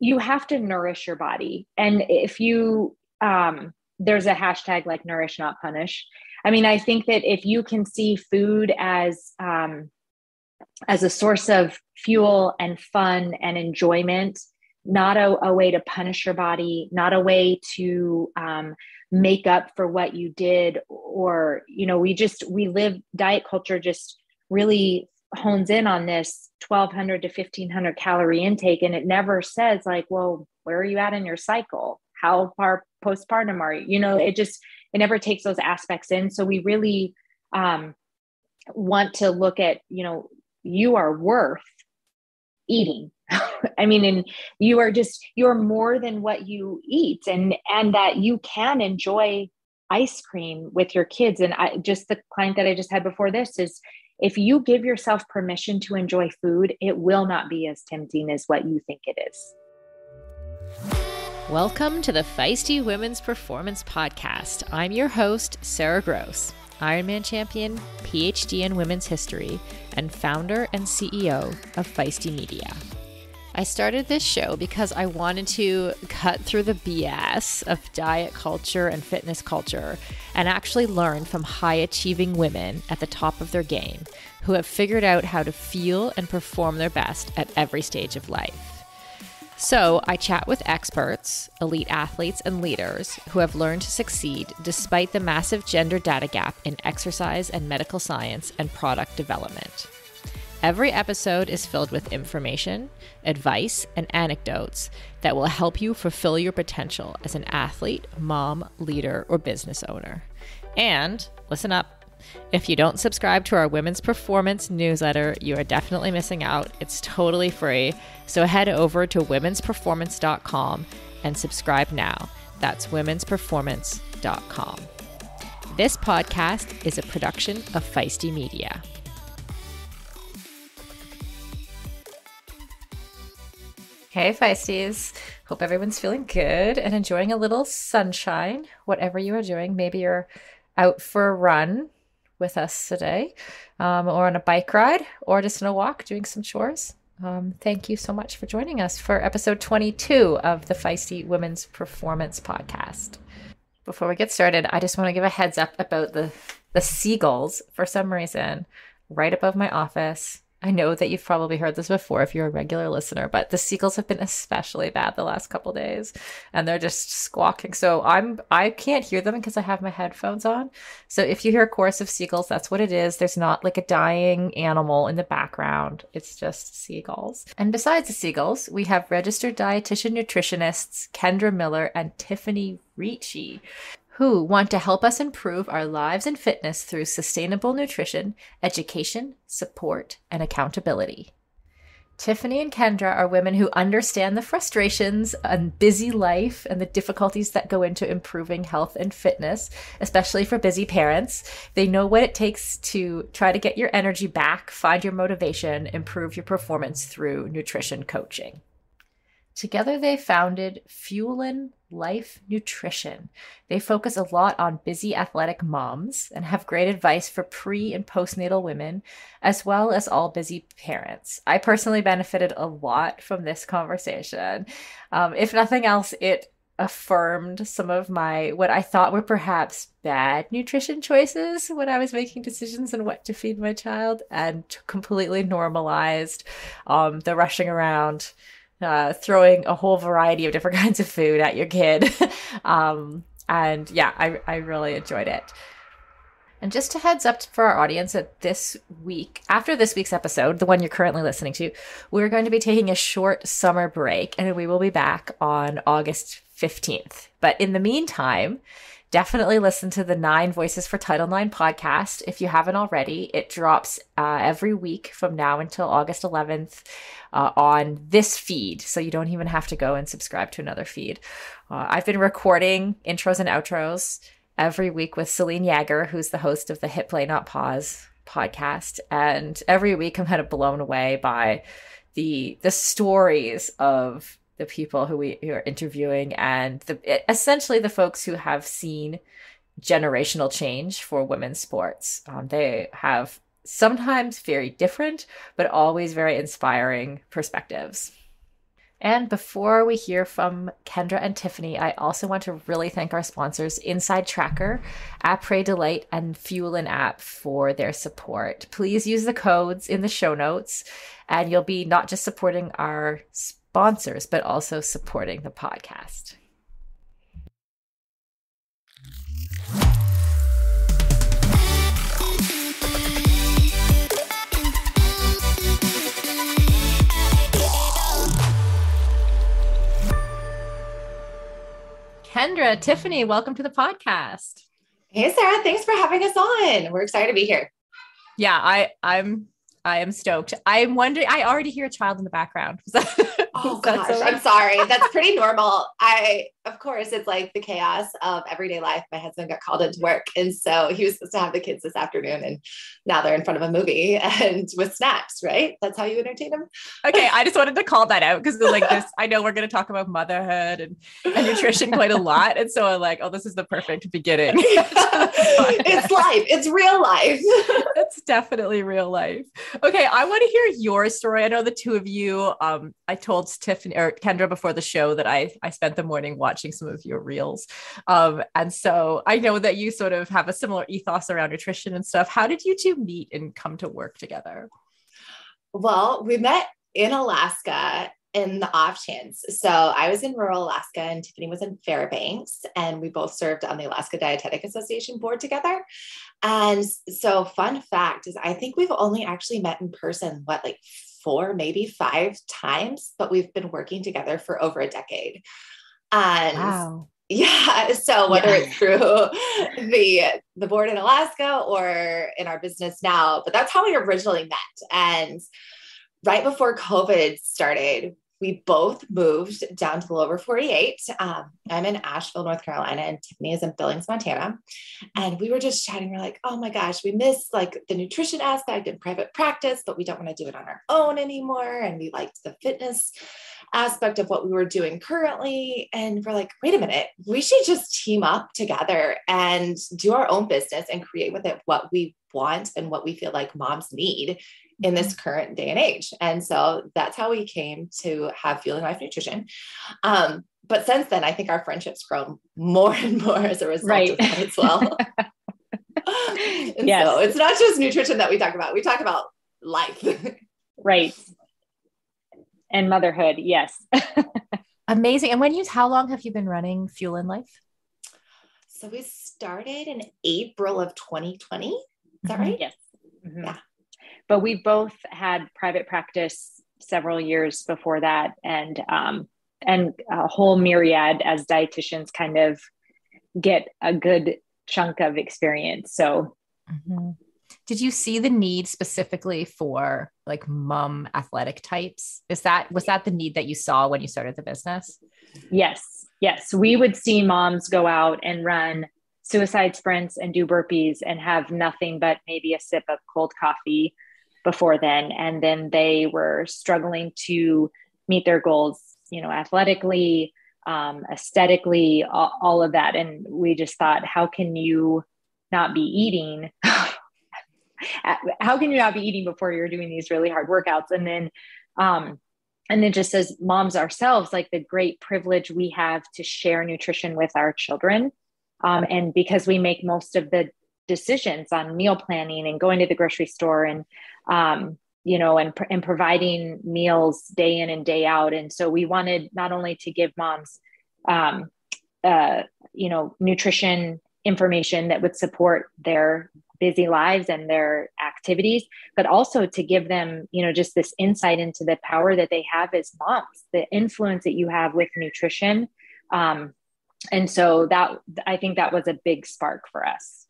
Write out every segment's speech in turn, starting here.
you have to nourish your body. And if you, there's a hashtag like nourish, not punish. I mean, I think that if you can see food as a source of fuel and fun and enjoyment, not a way to punish your body, not a way to make up for what you did. Or, we live, diet culture just really hones in on this 1200 to 1500 calorie intake. And it never says like, well, where are you at in your cycle? How far postpartum are you? It never takes those aspects in. So we really want to look at, you are worth eating. I mean, and you're more than what you eat, and that you can enjoy ice cream with your kids. And the client that I just had before this is, if you give yourself permission to enjoy food, it will not be as tempting as what you think it is. Welcome to the Feisty Women's Performance Podcast. I'm your host, Sara Gross, Ironman champion, PhD in women's history, and founder and CEO of Feisty Media. I started this show because I wanted to cut through the BS of diet culture and fitness culture and actually learn from high-achieving women at the top of their game who have figured out how to feel and perform their best at every stage of life. So I chat with experts, elite athletes, and leaders who have learned to succeed despite the massive gender data gap in exercise and medical science and product development. Every episode is filled with information, advice, and anecdotes that will help you fulfill your potential as an athlete, mom, leader, or business owner. And listen up. If you don't subscribe to our Women's Performance newsletter, you are definitely missing out. It's totally free. So head over to womensperformance.com and subscribe now. That's womensperformance.com. This podcast is a production of Feisty Media. Hey Feisties, hope everyone's feeling good and enjoying a little sunshine, whatever you are doing. Maybe you're out for a run with us today, or on a bike ride, or just in a walk doing some chores. Thank you so much for joining us for episode 22 of the Feisty Women's Performance Podcast. Before we get started, I just want to give a heads up about the seagulls. For some reason, right above my office, I know that you've probably heard this before if you're a regular listener, but the seagulls have been especially bad the last couple days, and they're just squawking. So I can't hear them because I have my headphones on. So if you hear a chorus of seagulls, that's what it is. There's not like a dying animal in the background. It's just seagulls. And besides the seagulls, we have registered dietitian nutritionists Kendra Miller and Tiffany Ricci, who want to help us improve our lives and fitness through sustainable nutrition, education, support, and accountability. Tiffany and Kendra are women who understand the frustrations and busy life and the difficulties that go into improving health and fitness, especially for busy parents. They know what it takes to try to get your energy back, find your motivation, improve your performance through nutrition coaching. Together, they founded Fuelin' Life Nutrition. They focus a lot on busy athletic moms and have great advice for pre- and postnatal women, as well as all busy parents. I personally benefited a lot from this conversation. If nothing else, it affirmed some of what I thought were perhaps bad nutrition choices when I was making decisions on what to feed my child, and completely normalized the rushing around, throwing a whole variety of different kinds of food at your kid. And yeah, I really enjoyed it. And just a heads up for our audience that this week, after this week's episode, the one you're currently listening to, we're going to be taking a short summer break, and we will be back on August 15th. But in the meantime, definitely listen to the 9 Voices for Title IX podcast if you haven't already. It drops every week from now until August 11th on this feed, so you don't even have to go and subscribe to another feed. I've been recording intros and outros every week with Celine Yeager, who's the host of the Hit Play Not Pause podcast, and every week I'm kind of blown away by the stories of the people who we are interviewing, and essentially the folks who have seen generational change for women's sports. They have sometimes very different, but always very inspiring perspectives. And before we hear from Kendra and Tiffany, I also want to really thank our sponsors, Inside Tracker, Après Delight, and Fuelin app for their support. Please use the codes in the show notes, and you'll be not just supporting our sponsors, but also supporting the podcast. Kendra, Tiffany, welcome to the podcast. Hey, Sara, thanks for having us on. We're excited to be here. Yeah, I am stoked. I'm wondering, I already hear a child in the background. Oh gosh, I'm sorry. That's pretty normal. Of course, it's like the chaos of everyday life. My husband got called into work. And so he was supposed to have the kids this afternoon, and now they're in front of a movie and with snacks, right? That's how you entertain them. Okay. I just wanted to call that out because like this, I know we're going to talk about motherhood and nutrition quite a lot. And so I'm like, oh, this is the perfect beginning. It's life. It's real life. It's definitely real life. Okay. I want to hear your story. I know the two of you, I told Tiffany or Kendra before the show that I spent the morning watching some of your reels. And so I know that you sort of have a similar ethos around nutrition and stuff. How did you two meet and come to work together? Well, we met in Alaska in the off chance. So I was in rural Alaska and Tiffany was in Fairbanks, and we both served on the Alaska Dietetic Association board together. And so fun fact is I think we've only actually met in person, like 4, maybe 5 times, but we've been working together for over a decade. And wow. Yeah. So whether it's through the board in Alaska or in our business now, but that's how we originally met. And right before COVID started, we both moved down to the lower 48. I'm in Asheville, North Carolina, and Tiffany is in Billings, Montana. And we were just chatting. We're like, oh my gosh, we miss like the nutrition aspect in private practice, but we don't want to do it on our own anymore. And we liked the fitness aspect of what we were doing currently. And we're like, wait a minute, we should just team up together and do our own business and create with it what we want and what we feel like moms need in this current day and age. And so that's how we came to have Fueling Life Nutrition. But since then, I think our friendship's grown more and more as a result of that as well. Yes. So it's not just nutrition that we talk about. We talk about life. Right. And motherhood. Yes. Amazing. And how long have you been running Fueling Life? So we started in April of 2020. Is that right? Yes. Mm-hmm. Yeah. But we both had private practice several years before that, and a whole myriad as dietitians kind of get a good chunk of experience. So, did you see the need specifically for like mom athletic types? Was that the need that you saw when you started the business? Yes. We would see moms go out and run suicide sprints and do burpees and have nothing but maybe a sip of cold coffee before then. And then they were struggling to meet their goals, athletically, aesthetically, all of that. And we just thought, how can you not be eating? How can you not be eating before you're doing these really hard workouts? And then just as moms ourselves, like the great privilege we have to share nutrition with our children. And because we make most of the decisions on meal planning and going to the grocery store and providing meals day in and day out. And so we wanted not only to give moms, nutrition information that would support their busy lives and their activities, but also to give them, just this insight into the power that they have as moms, the influence that you have with nutrition. And so I think that was a big spark for us.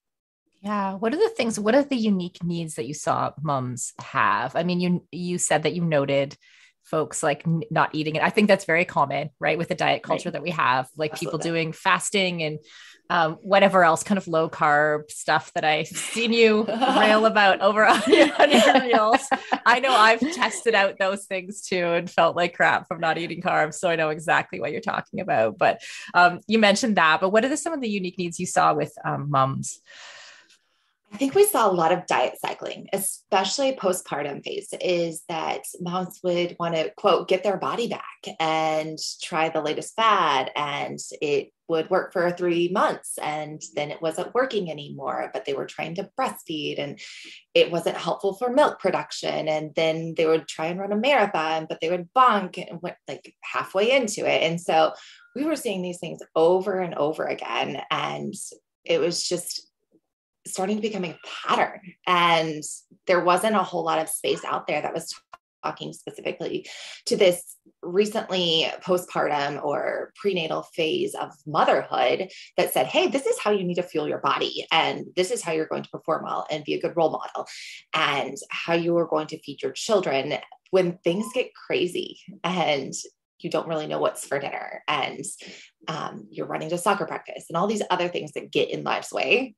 Yeah. What are the unique needs that you saw moms have? I mean, you said that you noted folks like not eating it. I think that's very common, right? With the diet culture that we have, like people doing fasting and whatever else kind of low carb stuff that I've seen you rail about over on your reels. I know I've tested out those things too and felt like crap from not eating carbs. So I know exactly what you're talking about, but you mentioned that, but what are some of the unique needs you saw with moms? I think we saw a lot of diet cycling, especially postpartum phase, is that moms would want to, quote, get their body back and try the latest fad. And it would work for 3 months and then it wasn't working anymore, but they were trying to breastfeed and it wasn't helpful for milk production. And then they would try and run a marathon, but they would bonk and went like halfway into it. And so we were seeing these things over and over again. And it was just starting to become a pattern. And there wasn't a whole lot of space out there that was talking specifically to this recently postpartum or prenatal phase of motherhood that said, hey, this is how you need to fuel your body. And this is how you're going to perform well and be a good role model, and how you are going to feed your children when things get crazy and you don't really know what's for dinner, and you're running to soccer practice and all these other things that get in life's way.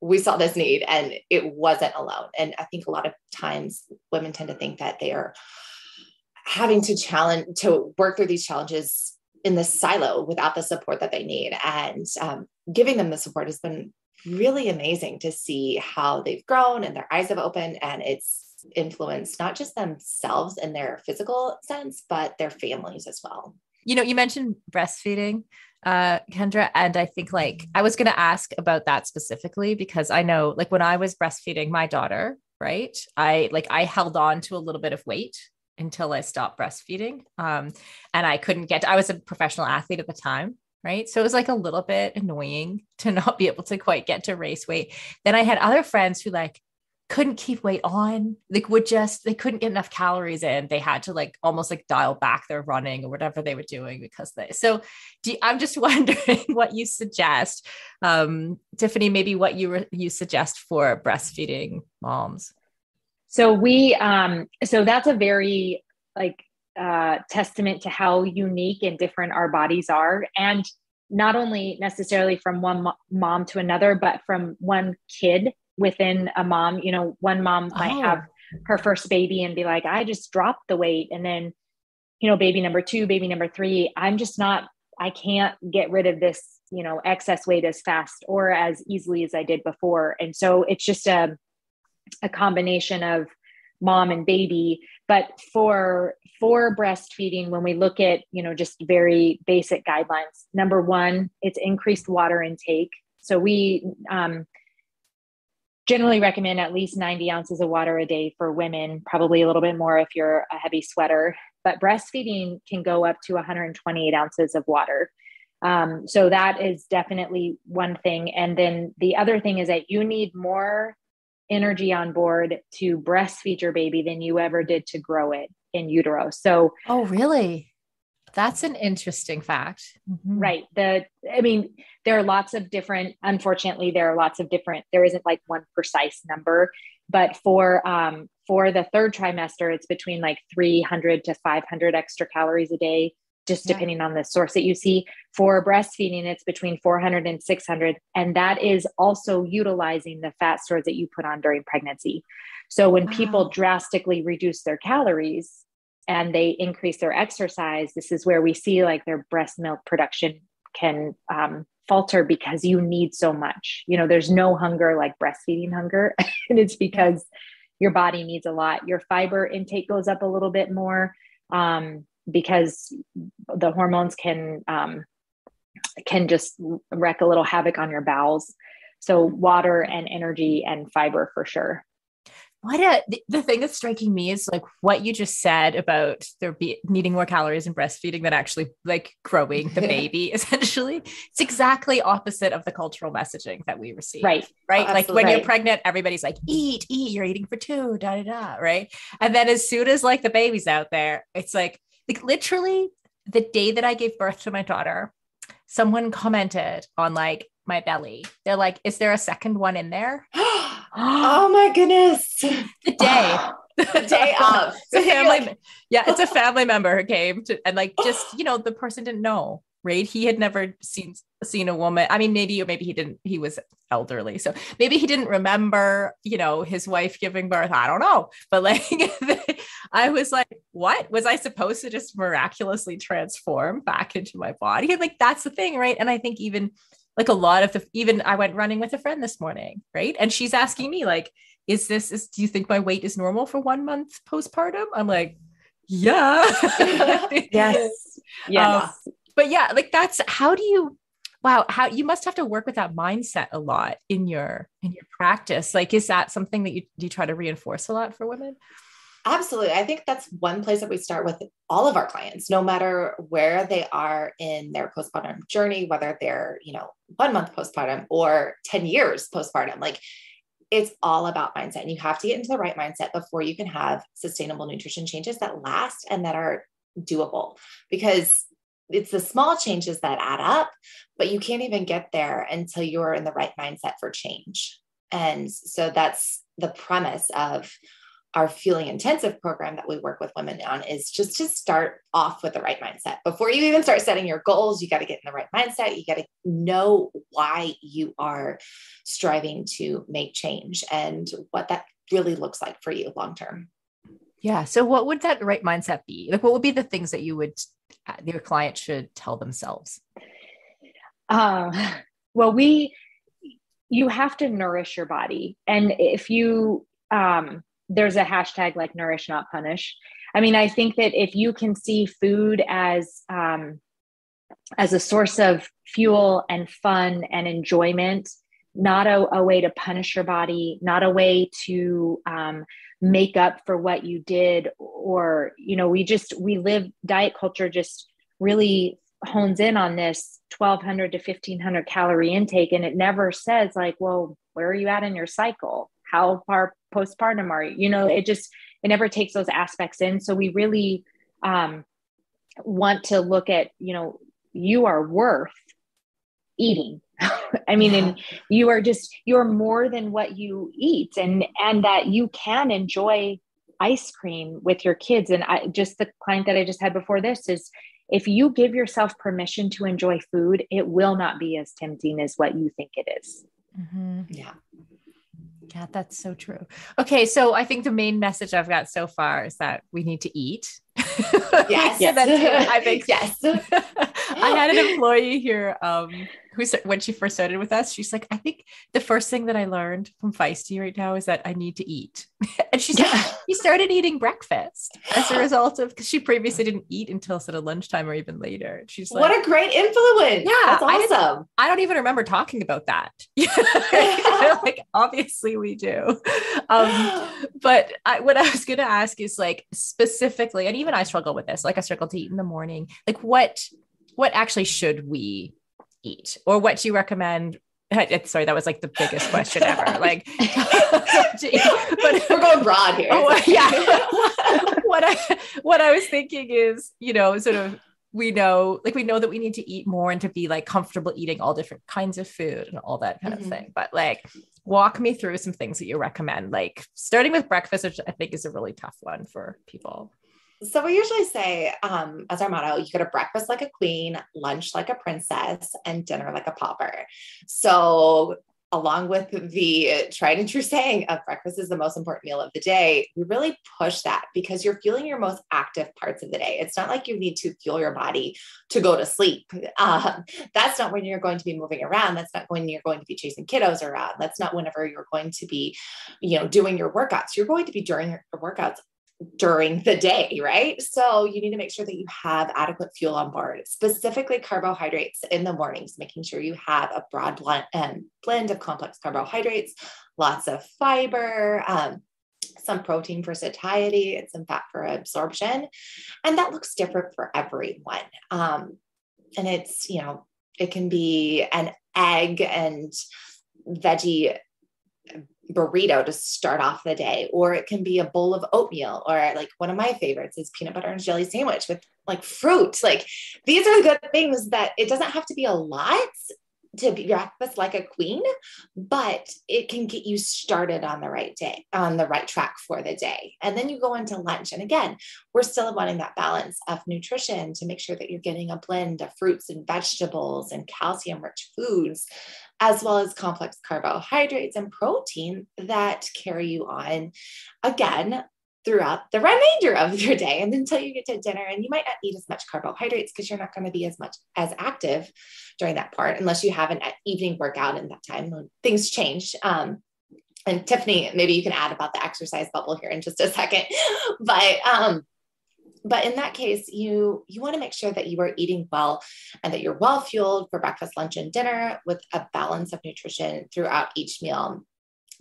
We saw this need and it wasn't alone. And I think a lot of times women tend to think that they are having to work through these challenges in this silo without the support that they need. And giving them the support has been really amazing to see how they've grown and their eyes have opened, and it's influenced not just themselves in their physical sense, but their families as well. You know, you mentioned breastfeeding, Kendra, and I think like I was going to ask about that specifically because I know like when I was breastfeeding my daughter, right, I held on to a little bit of weight until I stopped breastfeeding. And I was a professional athlete at the time. Right. So it was like a little bit annoying to not be able to quite get to race weight. Then I had other friends who like couldn't keep weight on, like they couldn't get enough calories in. They had to like almost like dial back their running or whatever they were doing I'm just wondering what you suggest, Tiffany, maybe what you suggest for breastfeeding moms. So so that's a very testament to how unique and different our bodies are. And not only necessarily from one mom to another, but from one kid within a mom. You know, one mom might have her first baby and be like, I just dropped the weight. And then, you know, baby number 2, baby number 3, I can't get rid of this, you know, excess weight as fast or as easily as I did before. And so it's just a combination of mom and baby. But for breastfeeding, when we look at, you know, just very basic guidelines, number 1, it's increased water intake. So we generally recommend at least 90 ounces of water a day for women, probably a little bit more if you're a heavy sweater, but breastfeeding can go up to 128 ounces of water. So that is definitely one thing. And then the other thing is that you need more energy on board to breastfeed your baby than you ever did to grow it in utero. So, oh, really? That's an interesting fact. Mm-hmm. Right. There are lots of different, unfortunately, there isn't like one precise number, but for the third trimester, it's between like 300 to 500 extra calories a day, just depending on the source that you see. For breastfeeding, it's between 400 and 600. And that is also utilizing the fat stores that you put on during pregnancy. So when people drastically reduce their calories and they increase their exercise, this is where we see like their breast milk production can falter because you need so much. You know, there's no hunger like breastfeeding hunger. And it's because your body needs a lot. Your fiber intake goes up a little bit more because the hormones can just wreak a little havoc on your bowels. So water and energy and fiber for sure. The thing that's striking me is like what you just said about needing more calories in breastfeeding than actually like growing the baby. Essentially, it's exactly opposite of the cultural messaging that we receive. Right. Like when you're pregnant, everybody's like, eat, you're eating for 2, right? And then as soon as like the baby's out there, it's like literally the day that I gave birth to my daughter, someone commented on like my belly. They're like, is there a second one in there? Oh my goodness. The day of. It's a family member who came to, and like, just, you know, the person didn't know, right? He had never seen a woman. I mean, maybe he didn't, he was elderly. So maybe he didn't remember, you know, his wife giving birth. I don't know. But like, I was like, what was I supposed to just miraculously transform back into my body? And like, that's the thing. Right. And I think even like a lot of even I went running with a friend this morning, right? And she's asking me like, do you think my weight is normal for 1 month postpartum? I'm like, yeah. Yes. Um, Yes. but yeah, like how do you, wow, how you must have to work with that mindset a lot in your practice. Like, is that something that you try to reinforce a lot for women? Absolutely. I think that's one place that we start with all of our clients, no matter where they are in their postpartum journey, whether they're, 1 month postpartum or 10 years postpartum. Like, it's all about mindset, and you have to get into the right mindset before you can have sustainable nutrition changes that last and that are doable, because it's the small changes that add up, but you can't even get there until you're in the right mindset for change. And so that's the premise of our Fueling Intensive program that we work with women on, is just to start off with the right mindset. Before you even start setting your goals, you got to get in the right mindset. You got to know why you are striving to make change and what that really looks like for you long-term. Yeah. So what would that right mindset be? Like, what would be the things that your client should tell themselves? Well, you have to nourish your body. And if you, there's a hashtag like nourish, not punish. I mean, I think that if you can see food as a source of fuel and fun and enjoyment, not a way to punish your body, not a way to make up for what you did, or, we live, diet culture just really hones in on this 1,200 to 1,500 calorie intake. And it never says like, well, where are you at in your cycle? How far postpartum are you? It never takes those aspects in. So we really want to look at, you are worth eating. I mean, and you're more than what you eat, and that you can enjoy ice cream with your kids. And the client that I just had before this is, if you give yourself permission to enjoy food, it will not be as tempting as what you think it is. Mm-hmm. Yeah. Yeah, that's so true. Okay. So I think the main message I've got so far is that we need to eat. Yes. I think yes. I had an employee here who, when she first started with us, she's like, I think the first thing that I learned from Feisty right now is that I need to eat. And she started eating breakfast as a result of, because she previously didn't eat until sort of lunchtime or even later. She's like, what a great influence. Yeah, that's awesome. I don't even remember talking about that. Like, obviously we do. But what I was going to ask is, like, specifically, and even I struggle with this, like I struggle to eat in the morning. Like, what actually should we eat, or what do you recommend? Sorry, that was like the biggest question ever. Like, but we're going broad here. What I was thinking is, sort of, we know that we need to eat more and to be like comfortable eating all different kinds of food and all that kind of thing. But like, walk me through some things that you recommend, like starting with breakfast, which I think is a really tough one for people. So we usually say, as our motto, you go to breakfast like a queen, lunch like a princess, and dinner like a pauper. So along with the tried and true saying of breakfast is the most important meal of the day, we really push that, because you're fueling your most active parts of the day. It's not like you need to fuel your body to go to sleep. That's not when you're going to be moving around. That's not when you're going to be chasing kiddos around. That's not whenever you're going to be, doing your workouts. You're going to be during your workouts during the day, right? So you need to make sure that you have adequate fuel on board, specifically carbohydrates in the mornings, making sure you have a broad blend of complex carbohydrates, lots of fiber, some protein for satiety, and some fat for absorption. And that looks different for everyone. And it's, it can be an egg and veggie burrito to start off the day, or it can be a bowl of oatmeal, or like one of my favorites is peanut butter and jelly sandwich with like fruit. Like, these are the good things that it doesn't have to be a lot to be breakfast like a queen, but it can get you started on the right day, on the right track for the day. And then you go into lunch. And again, we're still wanting that balance of nutrition to make sure that you're getting a blend of fruits and vegetables and calcium rich foods, as well as complex carbohydrates and protein that carry you on, again, throughout the remainder of your day and until you get to dinner. And you might not eat as much carbohydrates because you're not going to be as much as active during that part, unless you have an evening workout in that time when things change. And Tiffany, maybe you can add about the exercise bubble here in just a second, but in that case, you want to make sure that you are eating well and that you're well fueled for breakfast, lunch, and dinner with a balance of nutrition throughout each meal.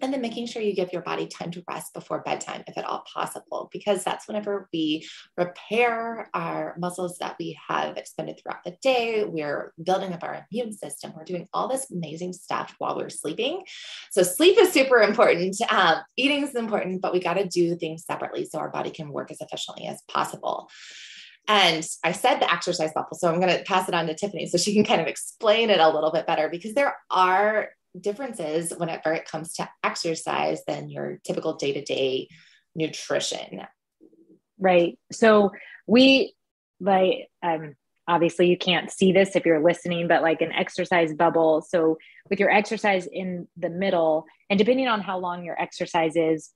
And then making sure you give your body time to rest before bedtime, if at all possible, because that's whenever we repair our muscles that we have expended throughout the day. We're building up our immune system. We're doing all this amazing stuff while we're sleeping. So sleep is super important. Eating is important, but we got to do things separately so our body can work as efficiently as possible. And I said the exercise bubble, so I'm going to pass it on to Tiffany so she can kind of explain it a little bit better, because there are differences whenever it comes to exercise than your typical day-to-day nutrition. Right. So we, like, obviously you can't see this if you're listening, but like an exercise bubble. So with your exercise in the middle, and depending on how long your exercise is,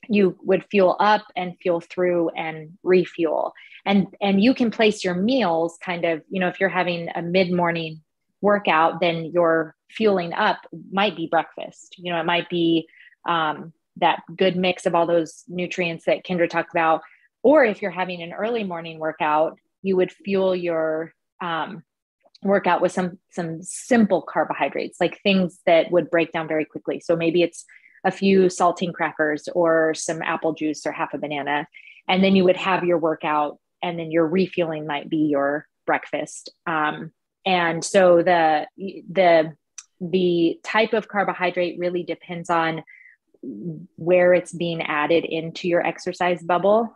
you would fuel up and fuel through and refuel. And you can place your meals kind of, if you're having a mid-morning workout, then your fueling up might be breakfast. It might be that good mix of all those nutrients that Kendra talked about. Or if you're having an early morning workout, you would fuel your workout with some simple carbohydrates, like things that would break down very quickly. So maybe it's a few saltine crackers or some apple juice or half a banana. And then you would have your workout, and then your refueling might be your breakfast. And so the type of carbohydrate really depends on where it's being added into your exercise bubble.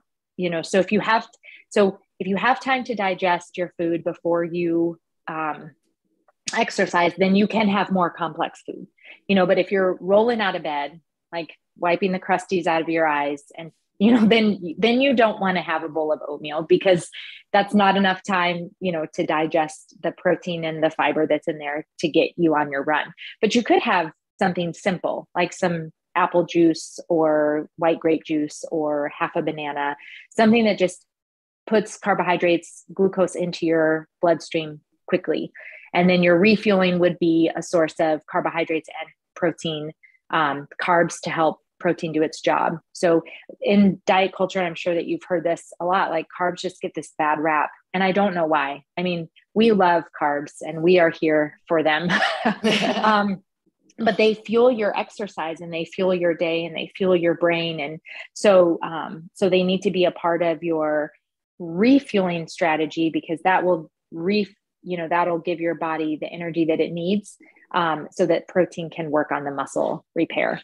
So if you have time to digest your food before you exercise, then you can have more complex food. But if you're rolling out of bed, like wiping the crusties out of your eyes, and then you don't want to have a bowl of oatmeal, because that's not enough time, to digest the protein and the fiber that's in there to get you on your run. But you could have something simple, like some apple juice or white grape juice or half a banana, something that just puts carbohydrates, glucose into your bloodstream quickly. And then your refueling would be a source of carbohydrates and protein, carbs to help protein do its job. So in diet culture, I'm sure that you've heard this a lot, like carbs just get this bad rap. And I don't know why. I mean, we love carbs and we are here for them. But they fuel your exercise and they fuel your day and they fuel your brain. And so they need to be a part of your refueling strategy, because that will that'll give your body the energy that it needs, so that protein can work on the muscle repair.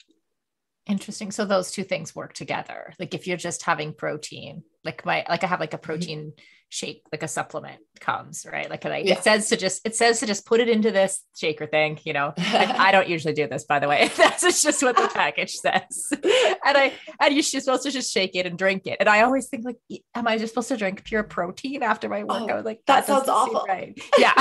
Interesting. So those two things work together. Like if you're just having protein, like I have like a protein shake, like a supplement comes, right? It says to just put it into this shaker thing, I don't usually do this, by the way. That's just what the package says. And you're supposed to just shake it and drink it. And I always think like, am I just supposed to drink pure protein after my workout? Like that sounds awful. Right. Yeah.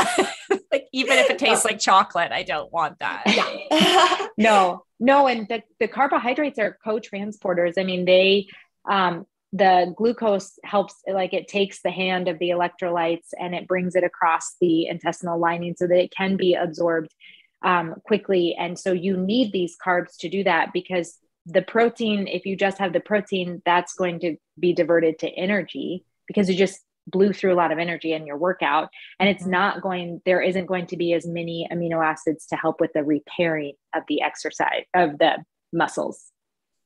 Like even if it tastes like chocolate, I don't want that. Yeah. No. And the carbohydrates are co-transporters. I mean, the glucose helps, like it takes the hand of the electrolytes and it brings it across the intestinal lining so that it can be absorbed quickly. And so you need these carbs to do that, because the protein, if you just have the protein, that's going to be diverted to energy, because you just blew through a lot of energy in your workout, and there isn't going to be as many amino acids to help with the repairing of the exercise of the muscles.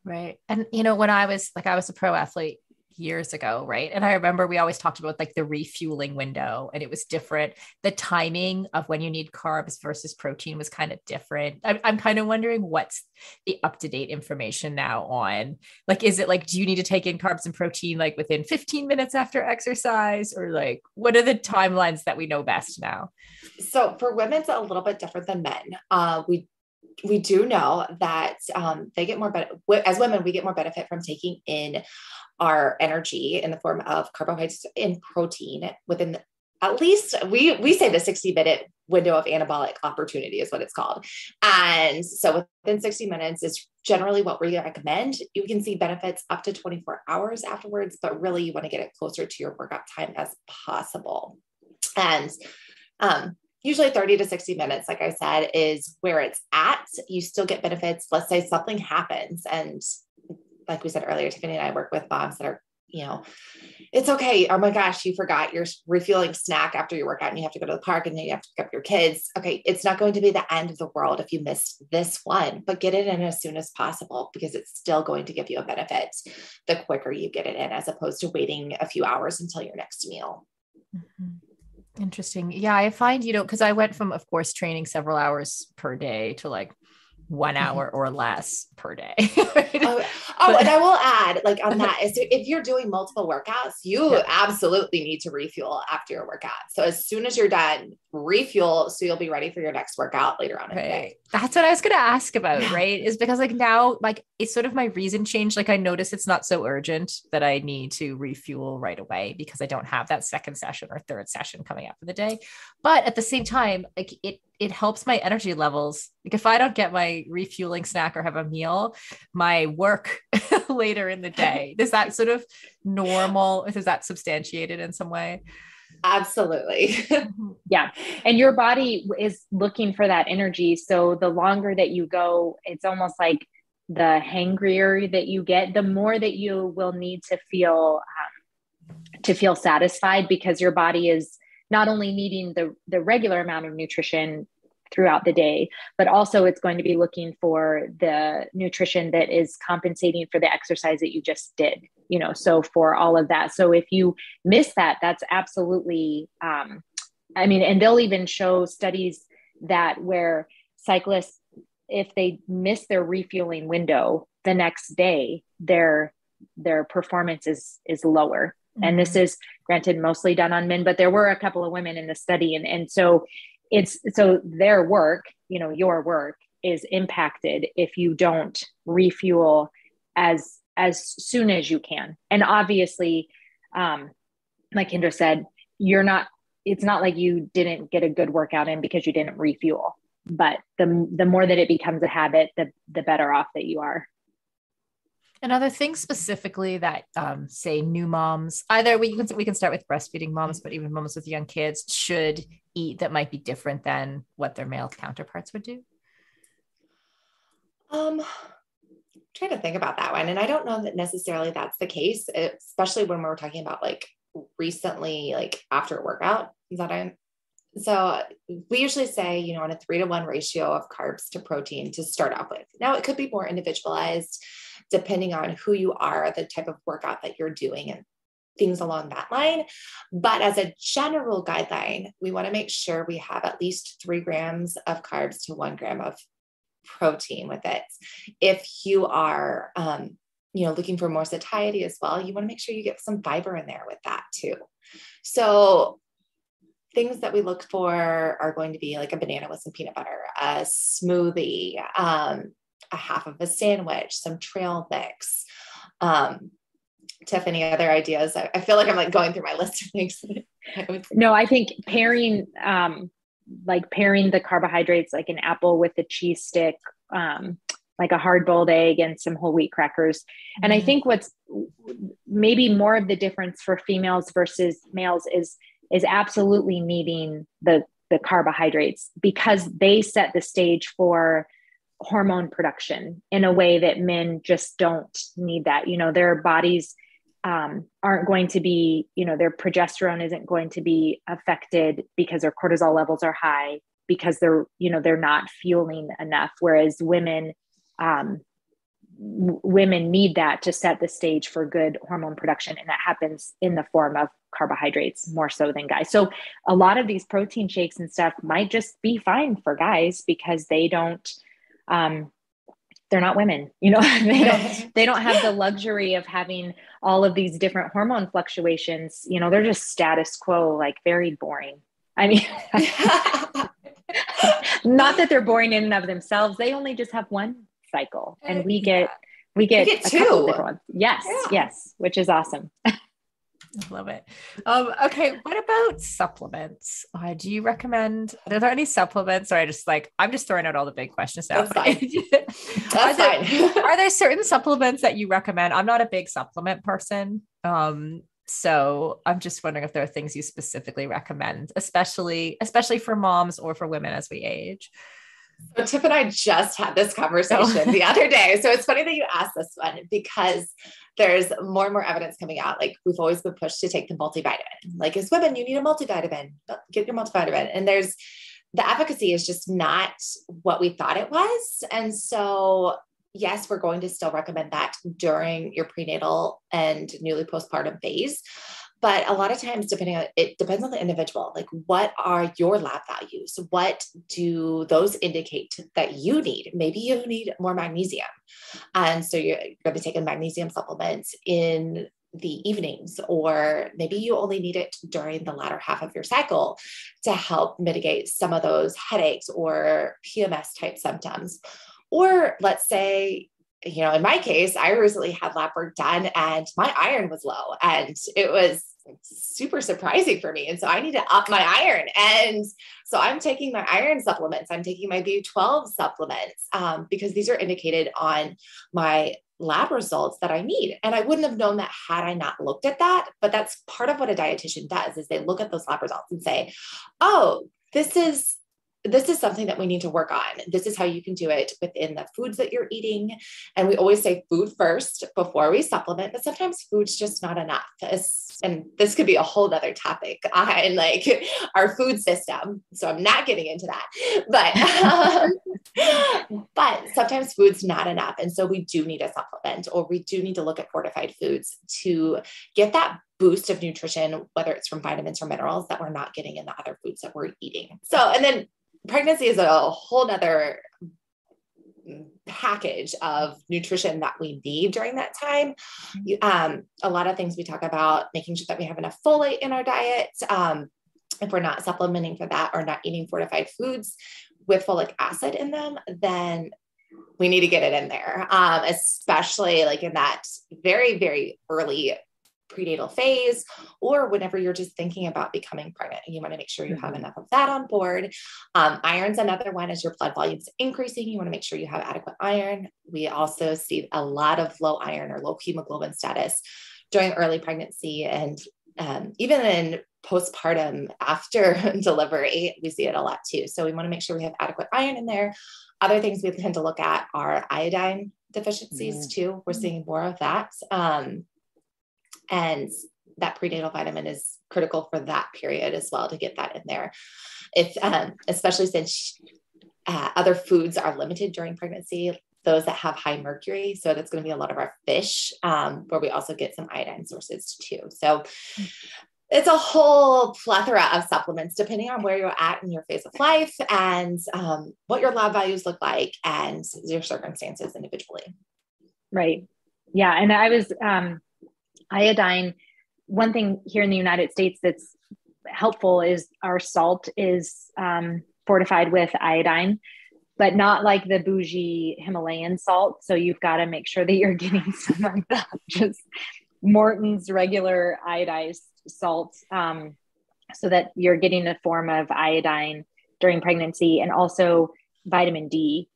Right. And, when I was a pro athlete years ago, right? And I remember we always talked about like the refueling window, and it was different. The timing of when you need carbs versus protein was kind of different. I'm kind of wondering what's the up-to-date information now on, like, is it like, do you need to take in carbs and protein like within 15 minutes after exercise, or like, what are the timelines that we know best now? So for women, it's a little bit different than men. We do know that they get more benefit. As women, we get more benefit from taking in our energy in the form of carbohydrates and protein within at least, we say the 60-minute window of anabolic opportunity is what it's called. And so within 60 minutes is generally what we recommend. You can see benefits up to 24 hours afterwards, but really you want to get it closer to your workout time as possible. And usually 30 to 60 minutes, like I said, is where it's at. You still get benefits. Let's say something happens. And like we said earlier, Tiffany and I work with moms that are, it's okay. Oh my gosh, you forgot your refueling snack after your workout and you have to go to the park and then you have to pick up your kids. Okay. It's not going to be the end of the world if you missed this one, but get it in as soon as possible because it's still going to give you a benefit the quicker you get it in, as opposed to waiting a few hours until your next meal. Mm-hmm. Interesting. Yeah. I find, cause I went from, of course, training several hours per day to like 1 hour or less per day. And I will add, like on that, is if you're doing multiple workouts, you absolutely need to refuel after your workout. So as soon as you're done, refuel so you'll be ready for your next workout later on in the day. That's what I was going to ask about, right? Is because like now, like it's sort of my reason change. Like I notice it's not so urgent that I need to refuel right away because I don't have that second session or third session coming up for the day. But at the same time, like it helps my energy levels. Like if I don't get my refueling snack or have a meal, my work later in the day, is that sort of normal? Is that substantiated in some way? Absolutely. Yeah. And your body is looking for that energy. So the longer that you go, it's almost like the hangrier that you get, the more that you will need to feel satisfied, because your body is not only needing the regular amount of nutrition throughout the day, but also it's going to be looking for the nutrition that is compensating for the exercise that you just did, so for all of that. So if you miss that, that's absolutely, and they'll even show studies that where cyclists, if they miss their refueling window the next day, their performance is lower. Mm-hmm. And this is granted mostly done on men, but there were a couple of women in the study. And so their work, your work is impacted if you don't refuel as soon as you can. And obviously, like Kendra said, it's not like you didn't get a good workout in because you didn't refuel, but the more that it becomes a habit, the better off that you are. And other things specifically that, say new moms, either we can start with breastfeeding moms, but even moms with young kids should eat that might be different than what their male counterparts would do? Trying to think about that one. And I don't know that necessarily that's the case, especially when we're talking about like recently, like after a workout. So we usually say, on a 3-to-1 ratio of carbs to protein to start off with. Now it could be more individualized depending on who you are, the type of workout that you're doing and things along that line. But as a general guideline, we want to make sure we have at least 3 grams of carbs to 1 gram of protein with it. If you are, looking for more satiety as well, you want to make sure you get some fiber in there with that too. So things that we look for are going to be like a banana with some peanut butter, a smoothie, a half of a sandwich, some trail mix. Tiffany, other ideas? I feel like I'm like going through my list of things. No, I think pairing the carbohydrates, like an apple with a cheese stick, like a hard-boiled egg and some whole wheat crackers. Mm-hmm. And I think what's maybe more of the difference for females versus males is absolutely needing the carbohydrates, because they set the stage for hormone production in a way that men just don't need that. Their bodies aren't going to be, their progesterone isn't going to be affected because their cortisol levels are high, because they're not fueling enough. Whereas women need that to set the stage for good hormone production. And that happens in the form of carbohydrates more so than guys. So a lot of these protein shakes and stuff might just be fine for guys because they don't, they're not women, they don't have the luxury of having all of these different hormone fluctuations. They're just status quo, like very boring. I mean, not that they're boring in and of themselves. They only just have one cycle, and we get a 2 couple of different ones. Yes, which is awesome. I love it. Okay. What about supplements? Do you recommend, are there any supplements, or I'm just throwing out all the big questions now. That's fine. Are That's fine. are there certain supplements that you recommend? I'm not a big supplement person. So I'm just wondering if there are things you specifically recommend, especially for moms or for women as we age. So Tiff and I just had this conversation the other day. So it's funny that you asked this one, because there's more and more evidence coming out. Like, we've always been pushed to take the multivitamin. Like, as women, you need a multivitamin, get your multivitamin. And the efficacy is just not what we thought it was. And so, yes, we're going to still recommend that during your prenatal and newly postpartum phase. But a lot of times, it depends on the individual. Like, what are your lab values? What do those indicate that you need? Maybe you need more magnesium. And so you're going to take a magnesium supplement in the evenings, or maybe you only need it during the latter half of your cycle to help mitigate some of those headaches or PMS type symptoms. Or let's say, in my case, I recently had lab work done and my iron was low, and it was super surprising for me. And so I need to up my iron. And so I'm taking my iron supplements. I'm taking my B12 supplements, because these are indicated on my lab results that I need. And I wouldn't have known that had I not looked at that. But that's part of what a dietitian does, is they look at those lab results and say, oh, this is something that we need to work on. This is how you can do it within the foods that you're eating. And we always say food first before we supplement, but sometimes food's just not enough. And this could be a whole nother topic on like our food system. So I'm not getting into that, but sometimes food's not enough. And so we do need a supplement, or we do need to look at fortified foods to get that boost of nutrition, whether it's from vitamins or minerals that we're not getting in the other foods that we're eating. So, and then pregnancy is a whole nother package of nutrition that we need during that time. A lot of things we talk about, making sure that we have enough folate in our diet. If we're not supplementing for that, or not eating fortified foods with folic acid in them, then we need to get it in there. Especially like in that very, very early prenatal phase, or whenever you're just thinking about becoming pregnant, and you want to make sure you have enough of that on board. Iron's another one. As your blood volume's increasing, you want to make sure you have adequate iron. We also see a lot of low iron or low hemoglobin status during early pregnancy, and even in postpartum after delivery, we see it a lot too. So we want to make sure we have adequate iron in there. Other things we tend to look at are iodine deficiencies too. We're seeing more of that. And that prenatal vitamin is critical for that period as well, to get that in there. If, especially since other foods are limited during pregnancy, those that have high mercury. So that's going to be a lot of our fish, where we also get some iodine sources too. So it's a whole plethora of supplements, depending on where you're at in your phase of life, and what your lab values look like, and your circumstances individually. Right. Yeah. And I was, iodine, one thing here in the United States that's helpful is our salt is fortified with iodine, but not like the bougie Himalayan salt. So you've got to make sure that you're getting some of that, just Morton's regular iodized salt, so that you're getting a form of iodine during pregnancy, and also vitamin D,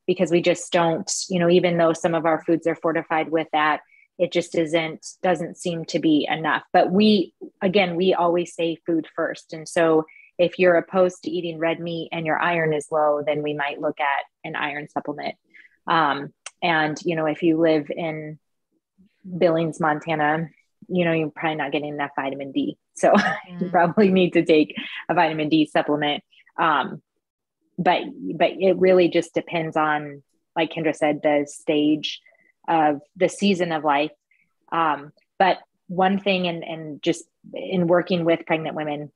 because we just don't, even though some of our foods are fortified with that, it just doesn't seem to be enough. But we always say food first. And so if you're opposed to eating red meat and your iron is low, then we might look at an iron supplement. And, if you live in Billings, Montana, you're probably not getting enough vitamin D. So you probably need to take a vitamin D supplement. But it really just depends on, like Kendra said, the stage of the season of life. But one thing, and just in working with pregnant women,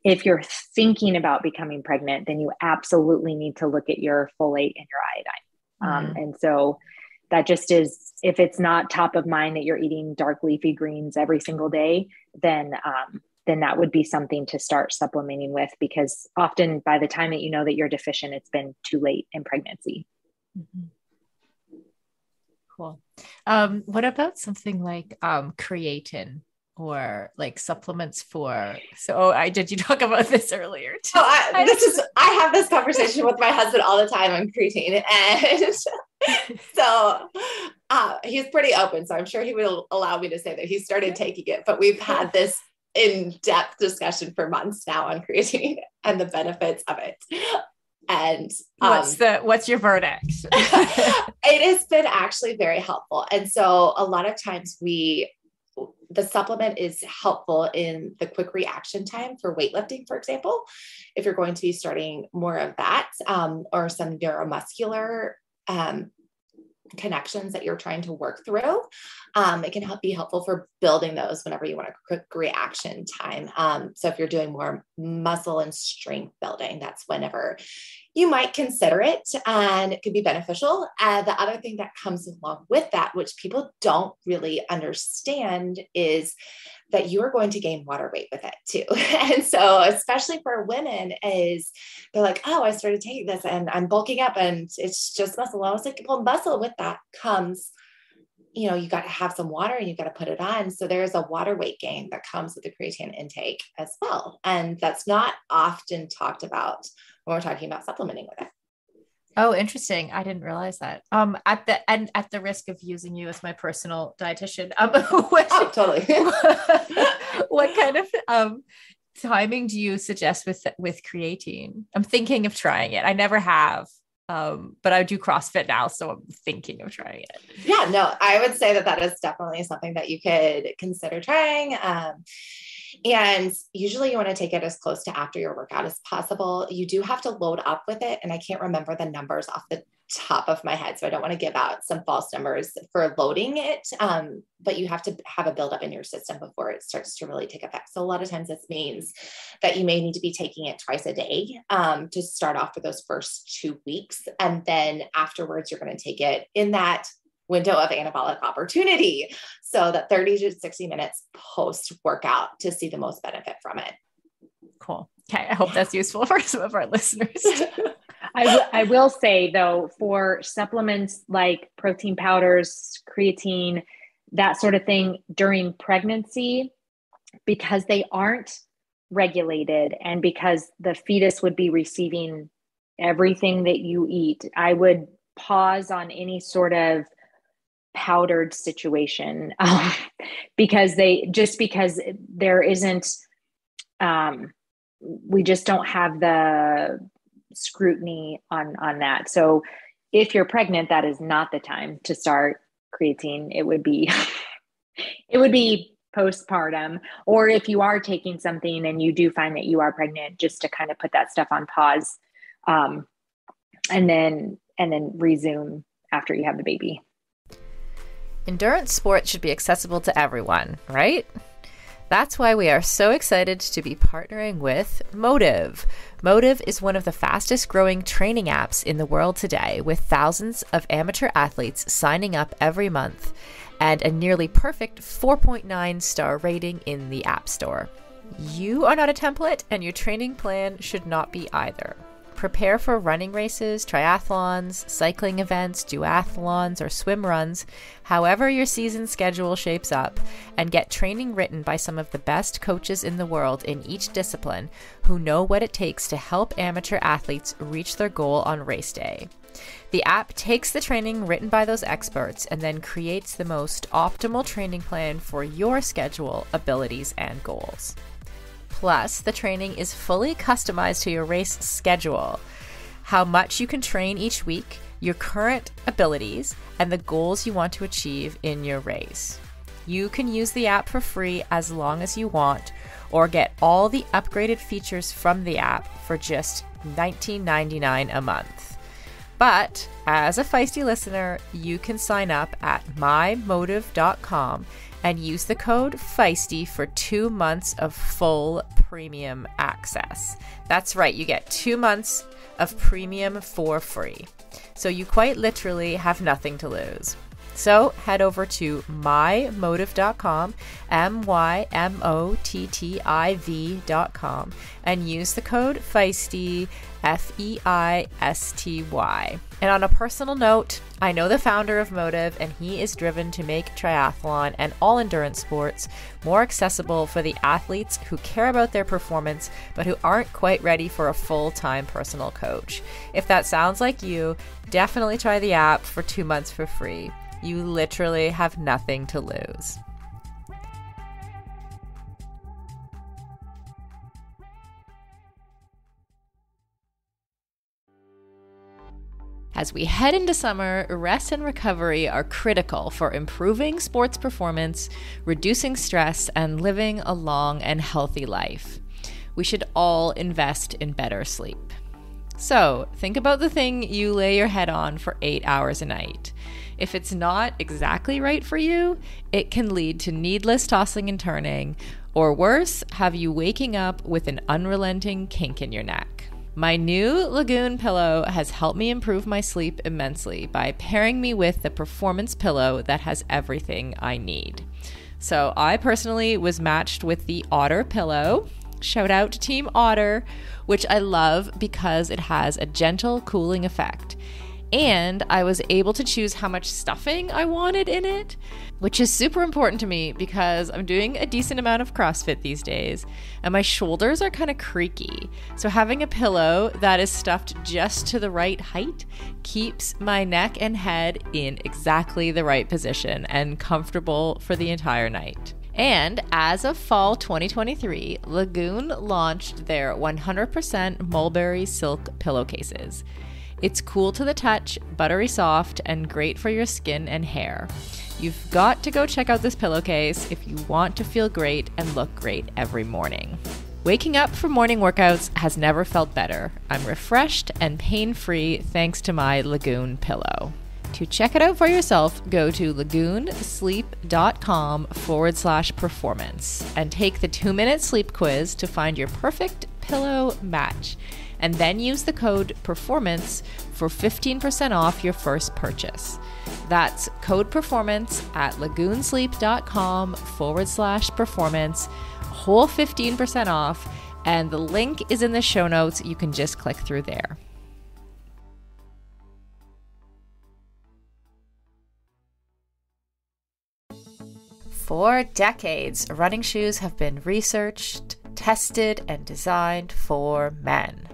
if you're thinking about becoming pregnant, then you absolutely need to look at your folate and your iodine. And so that just is, if it's not top of mind that you're eating dark leafy greens every single day, then that would be something to start supplementing with, because often by the time that you know that you're deficient, it's been too late in pregnancy. Mm-hmm. Cool. What about something like creatine? or like supplements for, did you talk about this earlier too? I have this conversation with my husband all the time on creatine, and so he's pretty open, so I'm sure he will allow me to say that he started taking it, but we've had this in-depth discussion for months now on creatine and the benefits of it. And what's your verdict? It has been actually very helpful. And so a lot of times the supplement is helpful in the quick reaction time for weightlifting, for example, if you're going to be starting more of that, or some neuromuscular connections that you're trying to work through. It can be helpful for building those whenever you want a quick reaction time. So if you're doing more muscle and strength building, that's whenever you might consider it, and it could be beneficial. The other thing that comes along with that, which people don't really understand, is that you are going to gain water weight with it too. And so, especially for women, they're like, oh, I started taking this and I'm bulking up and it's just muscle. I was like, well, muscle with that comes, you got to have some water and you've got to put it on. So there's a water weight gain that comes with the creatine intake as well. And that's not often talked about when we're talking about supplementing with it. Oh, interesting. I didn't realize that. At the risk of using you as my personal dietitian, totally. What kind of timing do you suggest with creatine? I'm thinking of trying it. I never have, but I do CrossFit now, so I'm thinking of trying it. Yeah, no, I would say that is definitely something that you could consider trying. And usually you want to take it as close to after your workout as possible. You do have to load up with it. And I can't remember the numbers off the top of my head, so I don't want to give out some false numbers for loading it. But you have to have a buildup in your system before it starts to really take effect. So a lot of times this means that you may need to be taking it twice a day to start off for those first 2 weeks. And then afterwards, you're going to take it in that window of anabolic opportunity. So that 30 to 60 minutes post workout to see the most benefit from it. Cool. Okay. I hope that's useful for some of our listeners. I will say though, for supplements like protein powders, creatine, that sort of thing during pregnancy, because they aren't regulated and because the fetus would be receiving everything that you eat, I would pause on any sort of powdered situation because there isn't, we just don't have the scrutiny on that. So if you're pregnant, that is not the time to start creatine. It would be postpartum, or if you are taking something and you do find that you are pregnant, just to kind of put that stuff on pause, and then resume after you have the baby. Endurance sports should be accessible to everyone, right? That's why we are so excited to be partnering with Motive. Motive is one of the fastest growing training apps in the world today, with thousands of amateur athletes signing up every month and a nearly perfect 4.9 star rating in the App Store. You are not a template, and your training plan should not be either. Prepare for running races, triathlons, cycling events, duathlons, or swim runs, however your season schedule shapes up, and get training written by some of the best coaches in the world in each discipline who know what it takes to help amateur athletes reach their goal on race day. The app takes the training written by those experts and then creates the most optimal training plan for your schedule, abilities, and goals. Plus, the training is fully customized to your race schedule, how much you can train each week, your current abilities, and the goals you want to achieve in your race. You can use the app for free as long as you want, or get all the upgraded features from the app for just $19.99 a month. But as a Feisty listener, you can sign up at mymotive.com and use the code FEISTY for 2 months of full premium access. That's right, you get 2 months of premium for free. So you quite literally have nothing to lose. So head over to mymotive.com, MYMOTTIV.com, and use the code FEISTY, FEISTY. And on a personal note, I know the founder of Motive, and he is driven to make triathlon and all endurance sports more accessible for the athletes who care about their performance, but who aren't quite ready for a full-time personal coach. If that sounds like you, definitely try the app for 2 months for free. You literally have nothing to lose. As we head into summer, rest and recovery are critical for improving sports performance, reducing stress, and living a long and healthy life. We should all invest in better sleep. So, think about the thing you lay your head on for 8 hours a night. If it's not exactly right for you, it can lead to needless tossing and turning, or worse, have you waking up with an unrelenting kink in your neck. My new Lagoon pillow has helped me improve my sleep immensely by pairing me with the performance pillow that has everything I need. So I personally was matched with the Otter pillow. Shout out to Team Otter, which I love because it has a gentle cooling effect. And I was able to choose how much stuffing I wanted in it, which is super important to me because I'm doing a decent amount of CrossFit these days and my shoulders are kind of creaky. So having a pillow that is stuffed just to the right height keeps my neck and head in exactly the right position and comfortable for the entire night. And as of fall 2023, Lagoon launched their 100% mulberry silk pillowcases. It's cool to the touch, buttery soft, and great for your skin and hair. You've got to go check out this pillowcase if you want to feel great and look great every morning. Waking up for morning workouts has never felt better. I'm refreshed and pain-free thanks to my Lagoon pillow. To check it out for yourself, go to lagoonsleep.com/performance and take the 2-minute sleep quiz to find your perfect pillow match. And then use the code PERFORMANCE for 15% off your first purchase. That's code PERFORMANCE at lagoonsleep.com/performance, whole 15% off, and the link is in the show notes. You can just click through there. For decades, running shoes have been researched, tested, and designed for men.